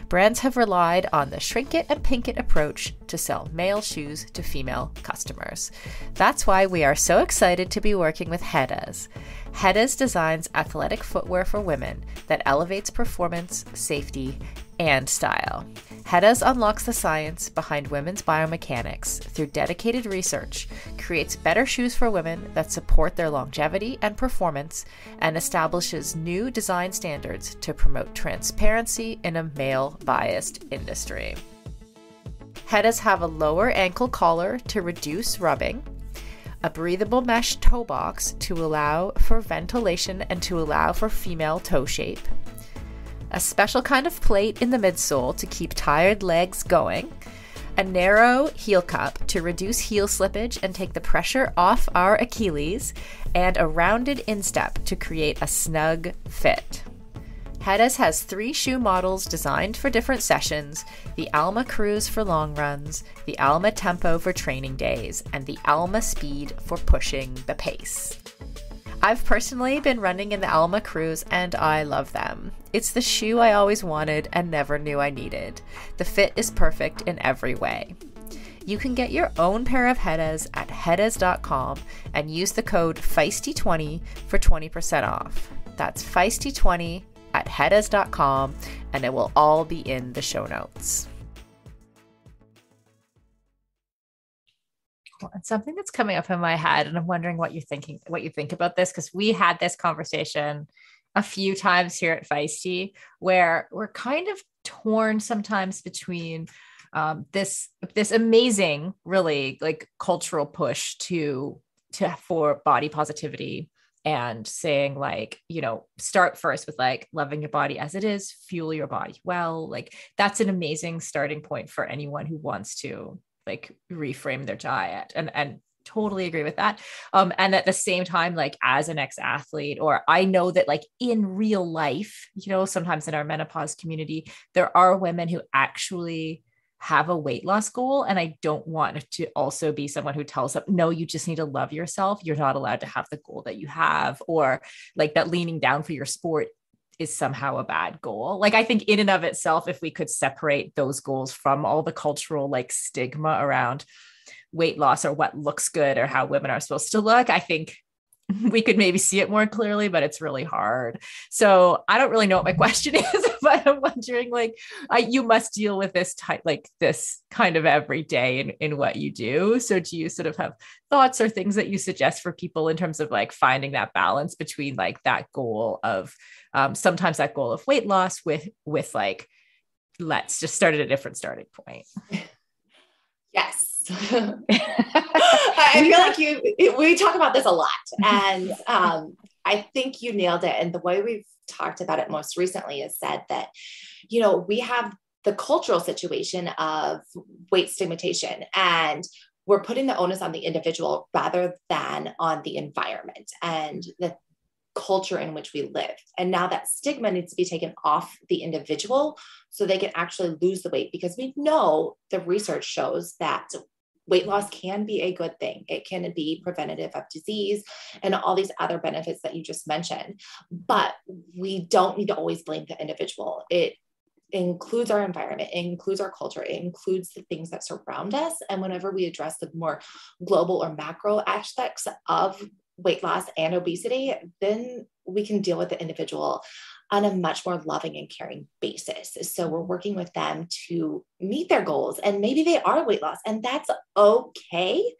Brands have relied on the shrink it and pink it approach to sell male shoes to female customers. That's why we are so excited to be working with Hedas. Hedas designs athletic footwear for women that elevates performance, safety, and style. Hedas unlocks the science behind women's biomechanics through dedicated research, creates better shoes for women that support their longevity and performance, and establishes new design standards to promote transparency in a male-biased industry. Hedas have a lower ankle collar to reduce rubbing, a breathable mesh toe box to allow for ventilation and to allow for female toe shape, a special kind of plate in the midsole to keep tired legs going, a narrow heel cup to reduce heel slippage and take the pressure off our Achilles, and a rounded instep to create a snug fit. Hedas has 3 shoe models designed for different sessions: the Alma Cruise for long runs, the Alma Tempo for training days, and the Alma Speed for pushing the pace. I've personally been running in the Alma Cruise and I love them. It's the shoe I always wanted and never knew I needed. The fit is perfect in every way. You can get your own pair of Hedas at hedas.com and use the code FEISTY20 for 20% off. That's FEISTY20 at hedas.com, and it will all be in the show notes. And something that's coming up in my head, and I'm wondering what you think about this, because we had this conversation a few times here at Feisty, where we're kind of torn sometimes between this amazing, really like cultural push for body positivity and saying, like, you know, start first with like loving your body as it is, fuel your body well. Like that's an amazing starting point for anyone who wants to like reframe their diet and totally agree with that. And at the same time, like as an ex-athlete, or I know that like in real life, you know, sometimes in our menopause community, there are women who actually have a weight loss goal. And I don't want to also be someone who tells them, no, you just need to love yourself. You're not allowed to have the goal that you have, or like that leaning down for your sport is somehow a bad goal. Like I think in and of itself, if we could separate those goals from all the cultural like stigma around weight loss or what looks good or how women are supposed to look, I think we could maybe see it more clearly, but it's really hard. So I don't really know what my question is, but I'm wondering, like, you must deal with this type, like this kind of every day in what you do. So do you sort of have thoughts or things that you suggest for people in terms of like finding that balance between like that goal of sometimes that goal of weight loss with like, let's just start at a different starting point? Yes. I feel like we talk about this a lot, and I think you nailed it. And the way we've talked about it most recently is said that, you know, we have the cultural situation of weight stigmatization, and we're putting the onus on the individual rather than on the environment and the culture in which we live. And now that stigma needs to be taken off the individual so they can actually lose the weight, because we know the research shows that weight loss can be a good thing. It can be preventative of disease and all these other benefits that you just mentioned, but we don't need to always blame the individual. It includes our environment, it includes our culture, it includes the things that surround us. And whenever we address the more global or macro aspects of weight loss and obesity, then we can deal with the individual on a much more loving and caring basis. So we're working with them to meet their goals, and maybe they are weight loss, and that's okay.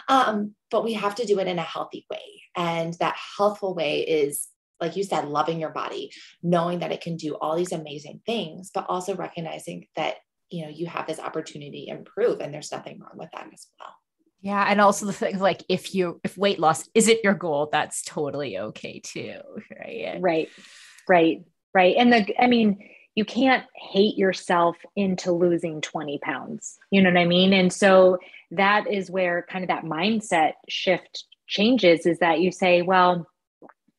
But we have to do it in a healthy way. And that healthful way is, like you said, loving your body, knowing that it can do all these amazing things, but also recognizing that, you know, you have this opportunity to improve, and there's nothing wrong with that as well. Yeah. And also the thing, like if weight loss isn't your goal, that's totally okay too. Right. And you can't hate yourself into losing 20 pounds. You know what I mean? And so that is where kind of that mindset shift changes, is that you say, well,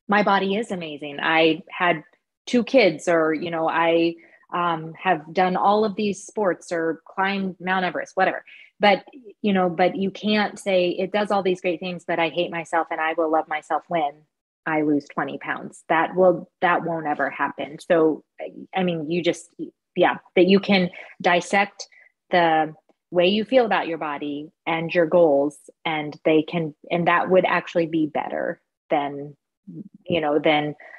my body is amazing. I had 2 kids, or, you know, I have done all of these sports or climbed Mount Everest, whatever. But, you know, but you can't say it does all these great things, but I hate myself and I will love myself when I lose 20 pounds. That won't ever happen. So, I mean, that you can dissect the way you feel about your body and your goals, and that would actually be better than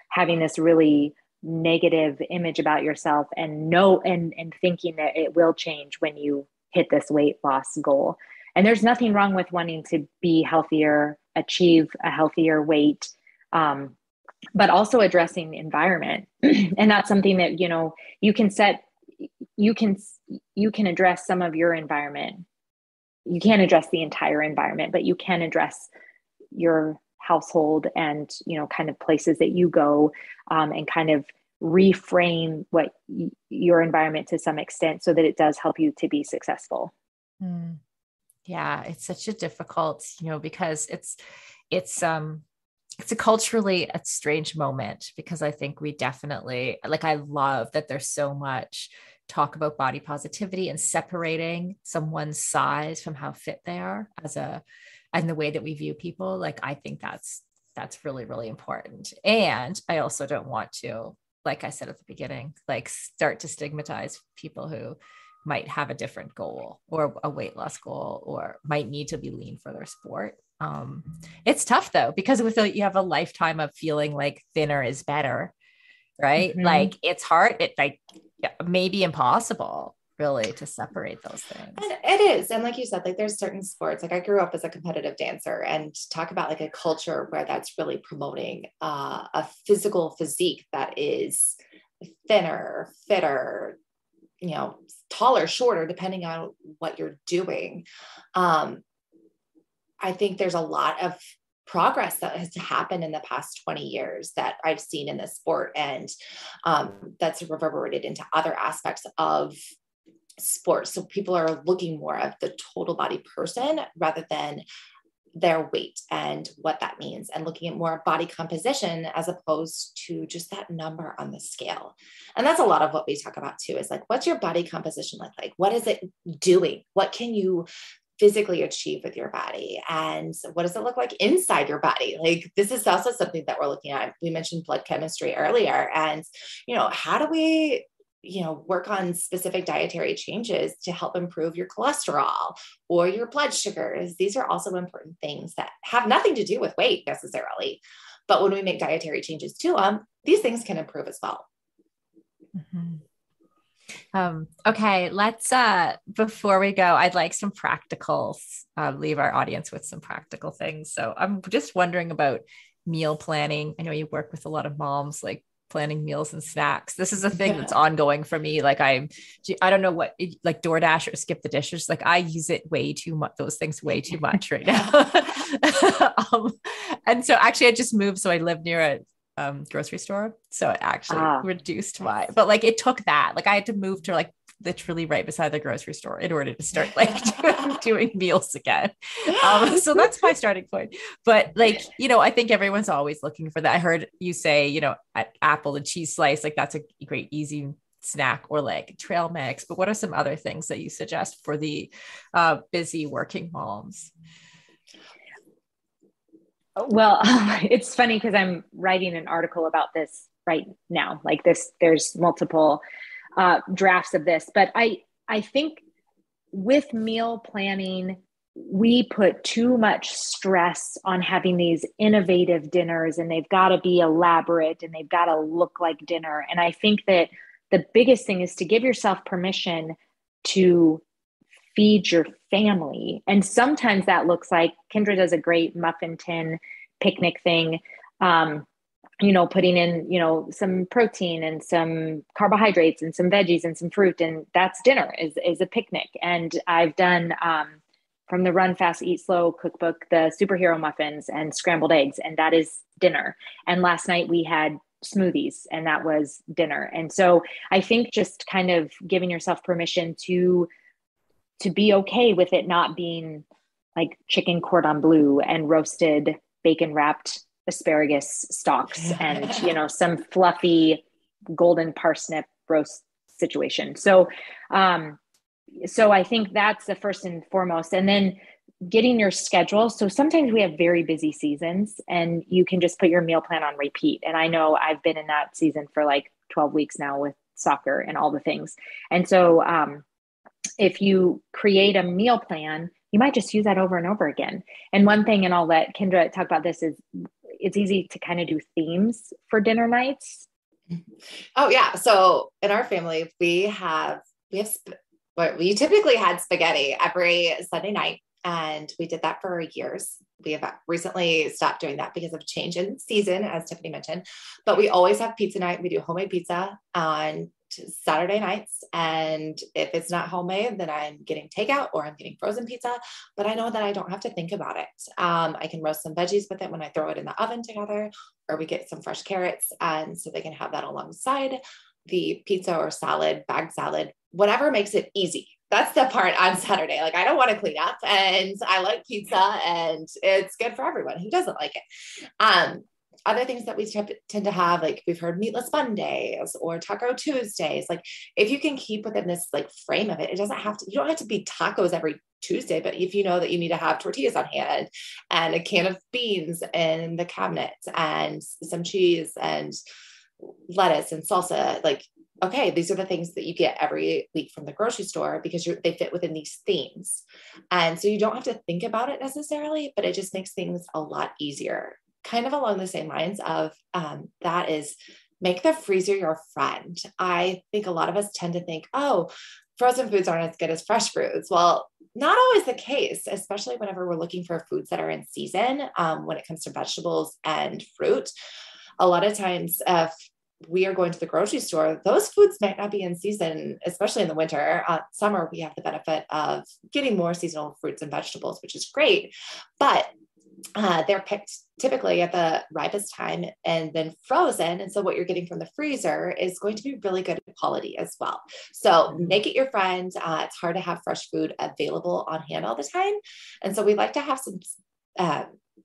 having this really negative image about yourself and thinking that it will change when you hit this weight loss goal. And there's nothing wrong with wanting to be healthier, achieve a healthier weight, but also addressing the environment. And that's something that, you know, you can address some of your environment. You can't address the entire environment, but you can address your household and, you know, kind of places that you go, and kind of reframe your environment to some extent so that it does help you to be successful. Yeah. It's such a difficult, you know, because it's a culturally a strange moment, because I think we definitely, like, I love that there's so much talk about body positivity and separating someone's size from how fit they are and the way that we view people. Like, I think that's really, really important. And I also don't want to, like I said at the beginning, like start to stigmatize people who might have a different goal or a weight loss goal, or might need to be lean for their sport. It's tough though, because you have a lifetime of feeling like thinner is better, right? Mm-hmm. Like it's hard. It may be impossible really to separate those things. And it is. And like you said, like there's certain sports, like I grew up as a competitive dancer, and talk about like a culture where that's really promoting a physical physique that is thinner, fitter, you know, taller, shorter, depending on what you're doing. I think there's a lot of progress that has happened in the past 20 years that I've seen in this sport, and that's reverberated into other aspects of sports. So people are looking more of the total body person rather than their weight and what that means, and looking at more body composition as opposed to just that number on the scale. And that's a lot of what we talk about too, is like, what's your body composition look like? What is it doing? What can you physically achieve with your body? And what does it look like inside your body? Like, this is also something that we're looking at. We mentioned blood chemistry earlier, and, how do we work on specific dietary changes to help improve your cholesterol or your blood sugars? These are also important things that have nothing to do with weight necessarily. But when we make dietary changes to them, these things can improve as well. Okay, let's, before we go, I'd like some practicals, leave our audience with some practical things. So I'm just wondering about meal planning. I know you work with a lot of moms, like planning meals and snacks. This is a thing that's ongoing for me. Like I don't know what, like DoorDash or Skip the Dishes. Like I use it way too much, those things way too much right now. And so actually I just moved. So I live near a grocery store. So it actually reduced but like, it took that, like I had to move to like literally right beside the grocery store in order to start like doing meals again. So that's my starting point. But like, I think everyone's always looking for that. I heard you say, apple and cheese slice, like that's a great, easy snack, or like trail mix. But what are some other things that you suggest for the busy working moms? Well, it's funny because I'm writing an article about this right now. Like there's multiple drafts of this, but I think with meal planning, we put too much stress on having these innovative dinners, and they've got to be elaborate and they've got to look like dinner. And I think that the biggest thing is to give yourself permission to feed your family. And sometimes that looks like, Kendra does a great muffin tin picnic thing, putting in, some protein and some carbohydrates and some veggies and some fruit. And that's dinner is a picnic. And I've done, from the Run Fast, Eat Slow cookbook, the superhero muffins and scrambled eggs, and that is dinner. And last night we had smoothies, and that was dinner. And so I think just kind of giving yourself permission to be okay with it not being like chicken cordon bleu and roasted bacon wrapped asparagus stalks and, some fluffy golden parsnip roast situation. So I think that's the first and foremost. And then getting your schedule. So sometimes we have very busy seasons and you can just put your meal plan on repeat. And I know I've been in that season for like 12 weeks now with soccer and all the things. And so, if you create a meal plan, you might just use that over and over again. And one thing, and I'll let Kendra talk about this, is it's easy to kind of do themes for dinner nights. Oh yeah. So in our family, we typically had spaghetti every Sunday night, and we did that for years. We have recently stopped doing that because of change in season, as Tiffany mentioned, but we always have pizza night. We do homemade pizza on Saturday nights. And if it's not homemade, then I'm getting takeout or I'm getting frozen pizza, but I know that I don't have to think about it. I can roast some veggies with it when I throw it in the oven together, or we get some fresh carrots. And so they can have that alongside the pizza or salad, bagged salad, whatever makes it easy. That's the part on Saturday. Like, I don't want to clean up, and I like pizza, and it's good for everyone who doesn't like it. Other things that we tend to have, like we've heard meatless Mondays or Taco Tuesdays. Like, if you can keep within this like frame of it, you don't have to be tacos every Tuesday, but if you know that you need to have tortillas on hand and a can of beans in the cabinet and some cheese and lettuce and salsa, like, okay, these are the things that you get every week from the grocery store because they fit within these themes. And so you don't have to think about it necessarily, but it just makes things a lot easier. Kind of along the same lines of that is, make the freezer your friend. I think a lot of us tend to think, oh, frozen foods aren't as good as fresh foods. Well, not always the case, especially whenever we're looking for foods that are in season. When it comes to vegetables and fruit, a lot of times if we are going to the grocery store, those foods might not be in season, especially in the winter. Summer, we have the benefit of getting more seasonal fruits and vegetables, which is great. But they're picked typically at the ripest time and then frozen. And so what you're getting from the freezer is going to be really good quality as well. So make it your friend. It's hard to have fresh food available on hand all the time. And so we like to have some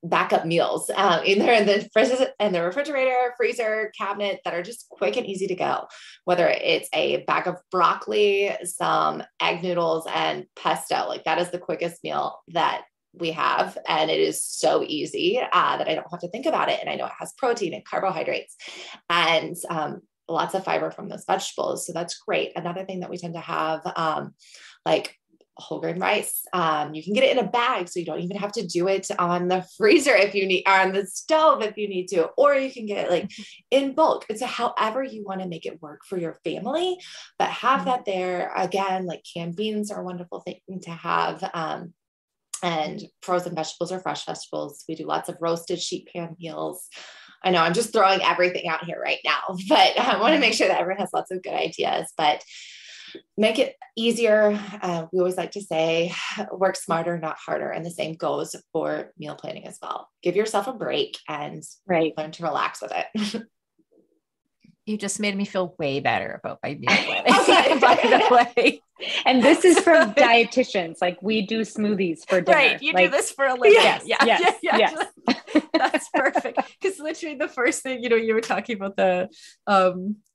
backup meals, either in the refrigerator, freezer, cabinet, that are just quick and easy to go. Whether it's a bag of broccoli, some egg noodles, and pesto, like that is the quickest meal that we have. And it is so easy that I don't have to think about it. And I know it has protein and carbohydrates and lots of fiber from those vegetables. So that's great. Another thing that we tend to have, like whole grain rice. You can get it in a bag, so you don't even have to do it on the freezer if you need, or on the stove if you need to, or you can get it like in bulk. It's however you want to make it work for your family, but have that there. Again, like canned beans are a wonderful thing to have. And frozen vegetables or fresh vegetables. We do lots of roasted sheet pan meals. I know I'm just throwing everything out here right now, but I want to make sure that everyone has lots of good ideas, but make it easier. We always like to say, work smarter, not harder. And the same goes for meal planning as well. Give yourself a break and learn to relax with it. You just made me feel way better about my meal planning, by the way. And this is from dietitians. Like we do smoothies for dinner. Right. You like, do this for a living. Yes. That's perfect. Because literally the first thing, you were talking about the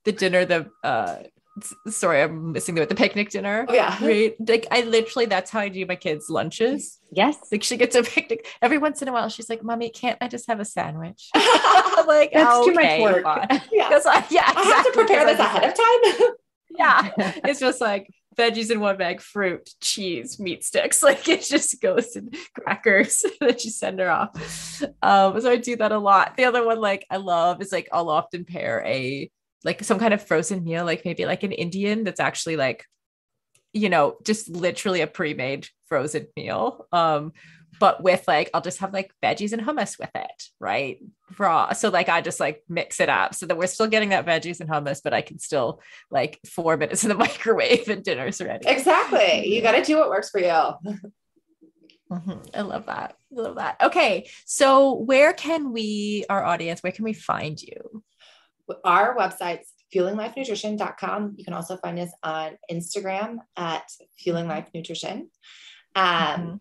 dinner, sorry, I'm missing the picnic dinner. Oh, yeah. Right. Like I literally, that's how I do my kids' lunches. Yes. Like she gets a picnic every once in a while. She's like, Mommy, can't I just have a sandwich? I'm like, that's too much work. Yeah. Exactly. I have to prepare this ahead of time. Yeah. It's just like veggies in one bag, fruit, cheese, meat sticks. Like it just goes in crackers and then you send her off. So I do that a lot. The other one, like I love is like, I'll often pair like some kind of frozen meal, like maybe like an Indian that's actually like, just literally a pre-made frozen meal. But with like, I'll just have like veggies and hummus with it, right? Raw. So like, I just like mix it up so that we're still getting that veggies and hummus, but I can still like 4 minutes in the microwave and dinner's ready. Exactly. You got to do what works for you. Mm-hmm. I love that. Okay. So where can our audience find you? Our website's fuelinglifenutrition.com. You can also find us on Instagram at fuelinglifenutrition.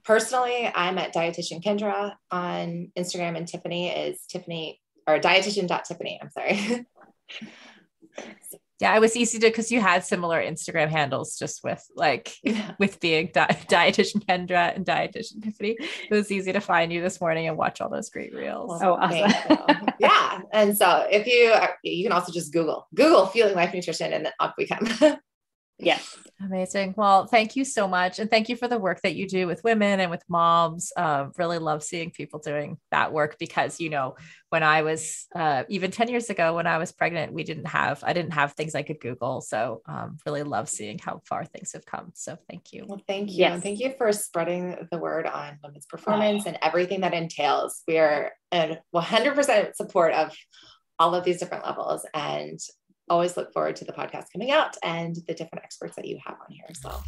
Personally, I'm at dietitian Kendra on Instagram, and Tiffany is Tiffany, or dietitian.tiffany. I'm sorry. Yeah, it was easy because you had similar Instagram handles just with with being dietitian Kendra and dietitian Tiffany. It was easy to find you this morning and watch all those great reels. Oh, awesome. Yeah. And so if you can also just Google Fueling Life Nutrition and up we come. Yes. Amazing. Well, thank you so much. And thank you for the work that you do with women and with moms. Really love seeing people doing that work because, when I was, even 10 years ago, when I was pregnant, I didn't have things I could Google. So really love seeing how far things have come. So thank you. Well, thank you. Yes. And thank you for spreading the word on women's performance and everything that entails. We are in 100% support of all of these different levels, and always look forward to the podcast coming out and the different experts that you have on here as well.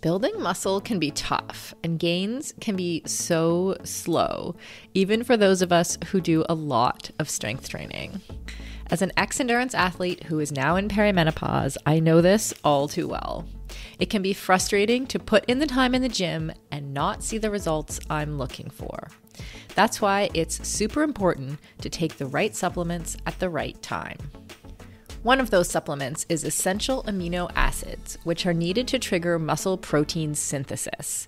Building muscle can be tough and gains can be so slow, even for those of us who do a lot of strength training. As an ex-endurance athlete who is now in perimenopause, I know this all too well. It can be frustrating to put in the time in the gym and not see the results I'm looking for. That's why it's super important to take the right supplements at the right time. One of those supplements is essential amino acids, which are needed to trigger muscle protein synthesis.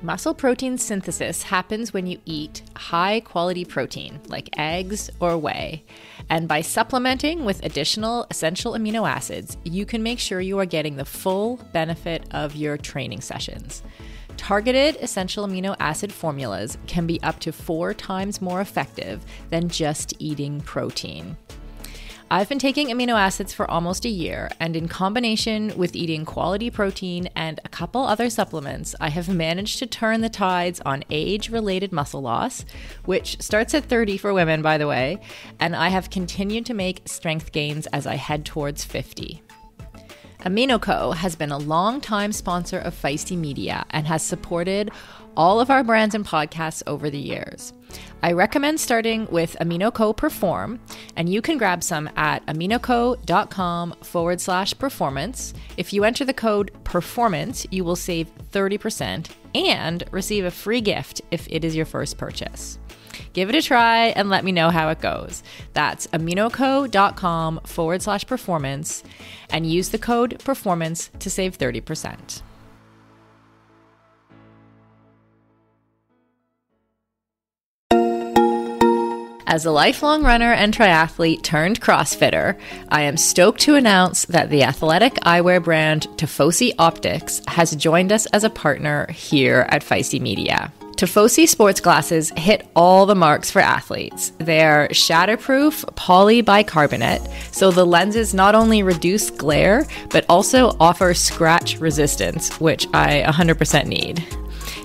Muscle protein synthesis happens when you eat high-quality protein, like eggs or whey. And by supplementing with additional essential amino acids, you can make sure you are getting the full benefit of your training sessions. Targeted essential amino acid formulas can be up to 4 times more effective than just eating protein. I've been taking amino acids for almost a year, and in combination with eating quality protein and a couple other supplements, I have managed to turn the tides on age-related muscle loss, which starts at 30 for women, by the way, and I have continued to make strength gains as I head towards 50. AminoCo has been a long-time sponsor of Feisty Media and has supported all of our brands and podcasts over the years. I recommend starting with AminoCo Perform, and you can grab some at aminoco.com/performance. If you enter the code PERFORMANCE, you will save 30% and receive a free gift if it is your first purchase. Give it a try and let me know how it goes. That's aminoco.com/performance and use the code PERFORMANCE to save 30%. As a lifelong runner and triathlete turned CrossFitter, I am stoked to announce that the athletic eyewear brand Tifosi Optics has joined us as a partner here at Feisty Media. Tifosi sports glasses hit all the marks for athletes. They're shatterproof polybicarbonate, so the lenses not only reduce glare, but also offer scratch resistance, which I 100% need.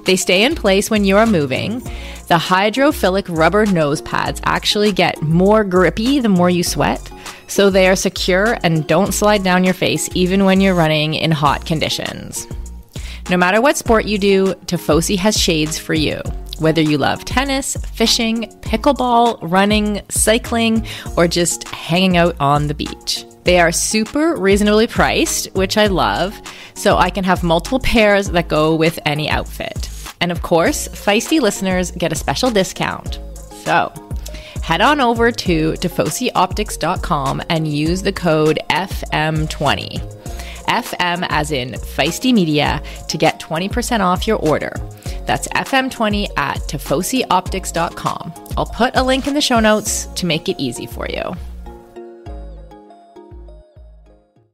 They stay in place when you are moving. The hydrophilic rubber nose pads actually get more grippy the more you sweat, so they are secure and don't slide down your face even when you're running in hot conditions. No matter what sport you do, Tifosi has shades for you. Whether you love tennis, fishing, pickleball, running, cycling, or just hanging out on the beach. They are super reasonably priced, which I love, so I can have multiple pairs that go with any outfit. And of course, Feisty listeners get a special discount. So head on over to tifosioptics.com and use the code FM20. FM as in Feisty Media to get 20% off your order. That's FM20 at tifosioptics.com. I'll put a link in the show notes to make it easy for you.